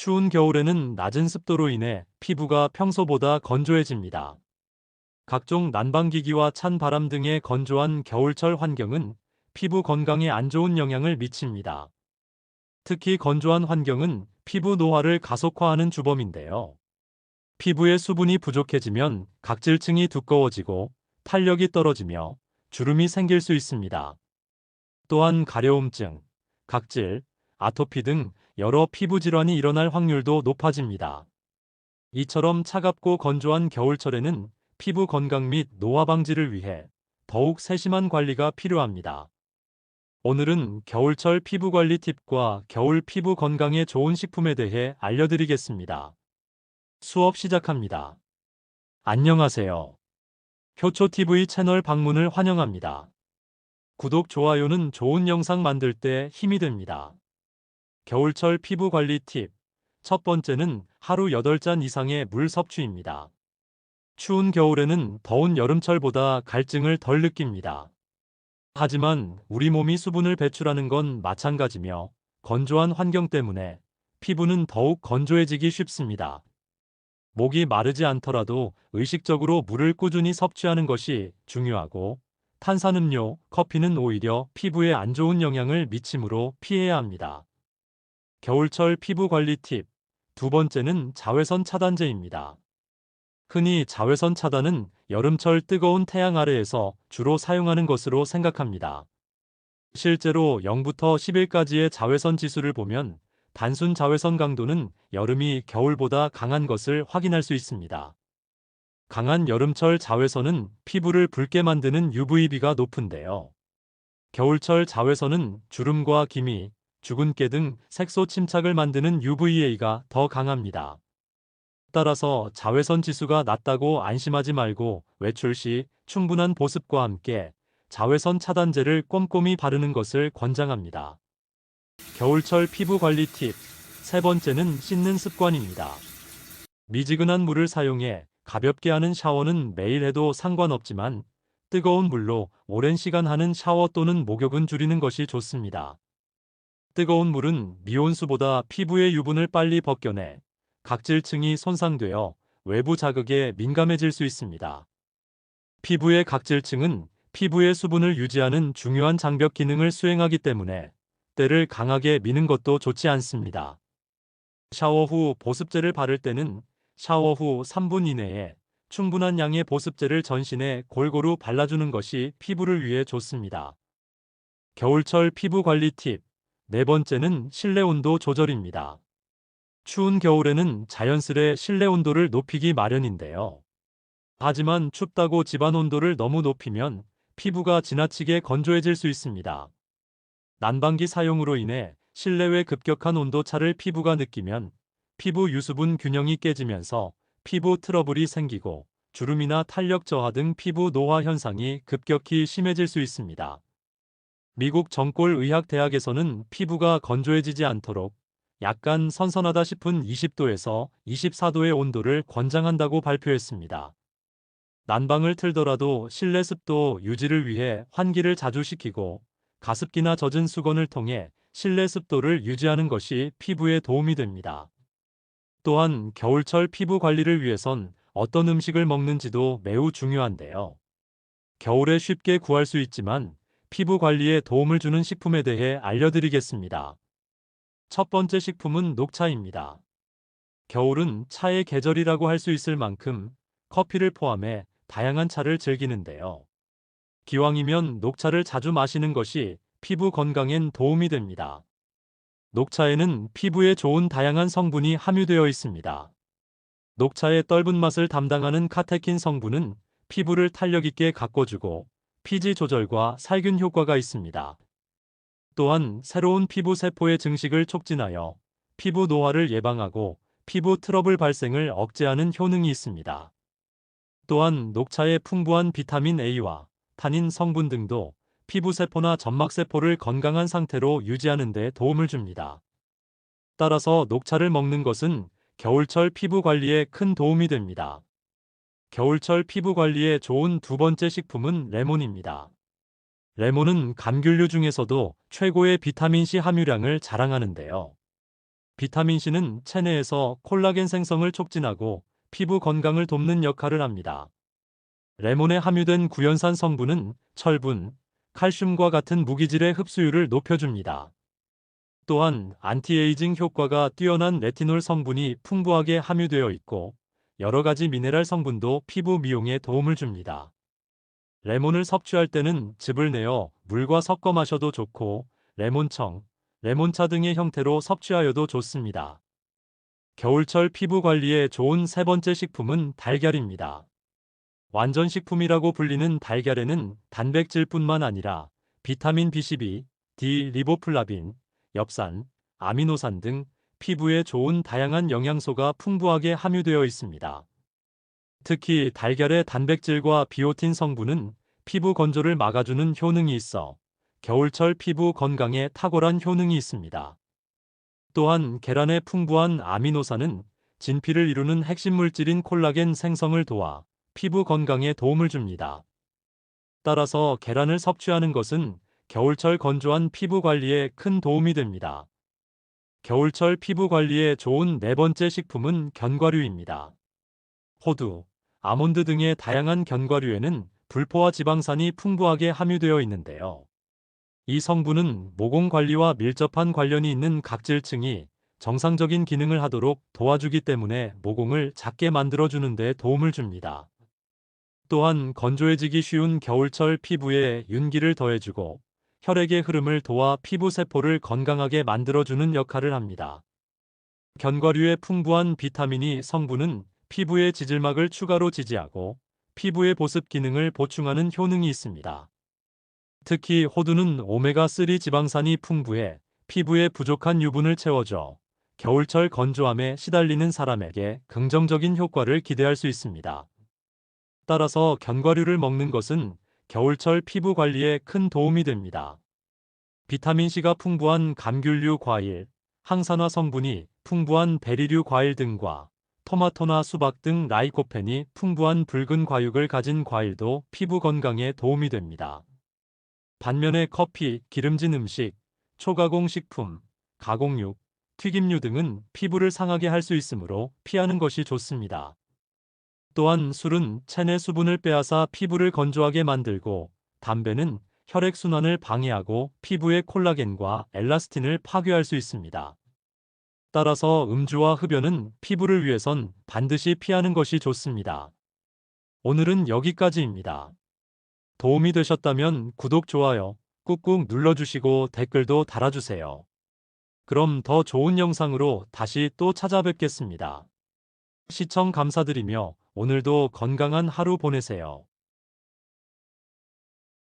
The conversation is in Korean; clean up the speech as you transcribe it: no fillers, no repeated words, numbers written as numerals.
추운 겨울에는 낮은 습도로 인해 피부가 평소보다 건조해집니다. 각종 난방기기와 찬 바람 등의 건조한 겨울철 환경은 피부 건강에 안 좋은 영향을 미칩니다. 특히 건조한 환경은 피부 노화를 가속화하는 주범인데요. 피부에 수분이 부족해지면 각질층이 두꺼워지고 탄력이 떨어지며 주름이 생길 수 있습니다. 또한 가려움증, 각질, 아토피 등 여러 피부 질환이 일어날 확률도 높아집니다. 이처럼 차갑고 건조한 겨울철에는 피부 건강 및 노화 방지를 위해 더욱 세심한 관리가 필요합니다. 오늘은 겨울철 피부 관리 팁과 겨울 피부 건강에 좋은 식품에 대해 알려드리겠습니다. 수업 시작합니다. 안녕하세요. 효초TV 채널 방문을 환영합니다. 구독, 좋아요는 좋은 영상 만들 때 힘이 됩니다. 겨울철 피부 관리 팁. 첫 번째는 하루 8잔 이상의 물 섭취입니다. 추운 겨울에는 더운 여름철보다 갈증을 덜 느낍니다. 하지만 우리 몸이 수분을 배출하는 건 마찬가지며 건조한 환경 때문에 피부는 더욱 건조해지기 쉽습니다. 목이 마르지 않더라도 의식적으로 물을 꾸준히 섭취하는 것이 중요하고, 탄산음료, 커피는 오히려 피부에 안 좋은 영향을 미치므로 피해야 합니다. 겨울철 피부 관리 팁. 두 번째는 자외선 차단제입니다. 흔히 자외선 차단은 여름철 뜨거운 태양 아래에서 주로 사용하는 것으로 생각합니다. 실제로 0부터 10일까지의 자외선 지수를 보면 단순 자외선 강도는 여름이 겨울보다 강한 것을 확인할 수 있습니다. 강한 여름철 자외선은 피부를 붉게 만드는 UVB가 높은데요. 겨울철 자외선은 주름과 기미, 주근깨 등 색소 침착을 만드는 UVA가 더 강합니다. 따라서 자외선 지수가 낮다고 안심하지 말고 외출 시 충분한 보습과 함께 자외선 차단제를 꼼꼼히 바르는 것을 권장합니다. 겨울철 피부 관리 팁. 세 번째는 씻는 습관입니다. 미지근한 물을 사용해 가볍게 하는 샤워는 매일 해도 상관없지만 뜨거운 물로 오랜 시간 하는 샤워 또는 목욕은 줄이는 것이 좋습니다. 뜨거운 물은 미온수보다 피부의 유분을 빨리 벗겨내 각질층이 손상되어 외부 자극에 민감해질 수 있습니다. 피부의 각질층은 피부의 수분을 유지하는 중요한 장벽 기능을 수행하기 때문에 때를 강하게 미는 것도 좋지 않습니다. 샤워 후 보습제를 바를 때는 샤워 후 3분 이내에 충분한 양의 보습제를 전신에 골고루 발라주는 것이 피부를 위해 좋습니다. 겨울철 피부 관리 팁. 네 번째는 실내 온도 조절입니다. 추운 겨울에는 자연스레 실내 온도를 높이기 마련인데요. 하지만 춥다고 집안 온도를 너무 높이면 피부가 지나치게 건조해질 수 있습니다. 난방기 사용으로 인해 실내외 급격한 온도 차를 피부가 느끼면 피부 유수분 균형이 깨지면서 피부 트러블이 생기고 주름이나 탄력 저하 등 피부 노화 현상이 급격히 심해질 수 있습니다. 미국 정골의학대학에서는 피부가 건조해지지 않도록 약간 선선하다 싶은 20도에서 24도의 온도를 권장한다고 발표했습니다. 난방을 틀더라도 실내 습도 유지를 위해 환기를 자주 시키고 가습기나 젖은 수건을 통해 실내 습도를 유지하는 것이 피부에 도움이 됩니다. 또한 겨울철 피부 관리를 위해선 어떤 음식을 먹는지도 매우 중요한데요. 겨울에 쉽게 구할 수 있지만 피부 관리에 도움을 주는 식품에 대해 알려드리겠습니다. 첫 번째 식품은 녹차입니다. 겨울은 차의 계절이라고 할 수 있을 만큼 커피를 포함해 다양한 차를 즐기는데요. 기왕이면 녹차를 자주 마시는 것이 피부 건강엔 도움이 됩니다. 녹차에는 피부에 좋은 다양한 성분이 함유되어 있습니다. 녹차의 떫은 맛을 담당하는 카테킨 성분은 피부를 탄력 있게 가꿔주고 피지 조절과 살균 효과가 있습니다. 또한 새로운 피부 세포의 증식을 촉진하여 피부 노화를 예방하고 피부 트러블 발생을 억제하는 효능이 있습니다. 또한 녹차의 풍부한 비타민 A와 타닌 성분 등도 피부 세포나 점막 세포를 건강한 상태로 유지하는 데 도움을 줍니다. 따라서 녹차를 먹는 것은 겨울철 피부 관리에 큰 도움이 됩니다. 겨울철 피부 관리에 좋은 두 번째 식품은 레몬입니다. 레몬은 감귤류 중에서도 최고의 비타민C 함유량을 자랑하는데요. 비타민C는 체내에서 콜라겐 생성을 촉진하고 피부 건강을 돕는 역할을 합니다. 레몬에 함유된 구연산 성분은 철분, 칼슘과 같은 무기질의 흡수율을 높여줍니다. 또한 안티에이징 효과가 뛰어난 레티놀 성분이 풍부하게 함유되어 있고 여러 가지 미네랄 성분도 피부 미용에 도움을 줍니다. 레몬을 섭취할 때는 즙을 내어 물과 섞어 마셔도 좋고 레몬청, 레몬차 등의 형태로 섭취하여도 좋습니다. 겨울철 피부 관리에 좋은 세 번째 식품은 달걀입니다. 완전식품이라고 불리는 달걀에는 단백질뿐만 아니라 비타민 B12, D, 리보플라빈, 엽산, 아미노산 등 피부에 좋은 다양한 영양소가 풍부하게 함유되어 있습니다. 특히 달걀의 단백질과 비오틴 성분은 피부 건조를 막아주는 효능이 있어 겨울철 피부 건강에 탁월한 효능이 있습니다. 또한 계란의 풍부한 아미노산은 진피를 이루는 핵심 물질인 콜라겐 생성을 도와 피부 건강에 도움을 줍니다. 따라서 계란을 섭취하는 것은 겨울철 건조한 피부 관리에 큰 도움이 됩니다. 겨울철 피부 관리에 좋은 네 번째 식품은 견과류입니다. 호두, 아몬드 등의 다양한 견과류에는 불포화 지방산이 풍부하게 함유되어 있는데요. 이 성분은 모공 관리와 밀접한 관련이 있는 각질층이 정상적인 기능을 하도록 도와주기 때문에 모공을 작게 만들어주는 데 도움을 줍니다. 또한 건조해지기 쉬운 겨울철 피부에 윤기를 더해주고 혈액의 흐름을 도와 피부 세포를 건강하게 만들어주는 역할을 합니다. 견과류의 풍부한 비타민이 성분은 피부의 지질막을 추가로 지지하고 피부의 보습 기능을 보충하는 효능이 있습니다. 특히 호두는 오메가3 지방산이 풍부해 피부에 부족한 유분을 채워줘 겨울철 건조함에 시달리는 사람에게 긍정적인 효과를 기대할 수 있습니다. 따라서 견과류를 먹는 것은 겨울철 피부 관리에 큰 도움이 됩니다. 비타민C가 풍부한 감귤류 과일, 항산화 성분이 풍부한 베리류 과일 등과 토마토나 수박 등 라이코펜이 풍부한 붉은 과육을 가진 과일도 피부 건강에 도움이 됩니다. 반면에 커피, 기름진 음식, 초가공 식품, 가공육, 튀김류 등은 피부를 상하게 할 수 있으므로 피하는 것이 좋습니다. 또한 술은 체내 수분을 빼앗아 피부를 건조하게 만들고 담배는 혈액순환을 방해하고 피부의 콜라겐과 엘라스틴을 파괴할 수 있습니다. 따라서 음주와 흡연은 피부를 위해선 반드시 피하는 것이 좋습니다. 오늘은 여기까지입니다. 도움이 되셨다면 구독, 좋아요 꾹꾹 눌러주시고 댓글도 달아주세요. 그럼 더 좋은 영상으로 다시 또 찾아뵙겠습니다. 시청 감사드리며 오늘도 건강한 하루 보내세요.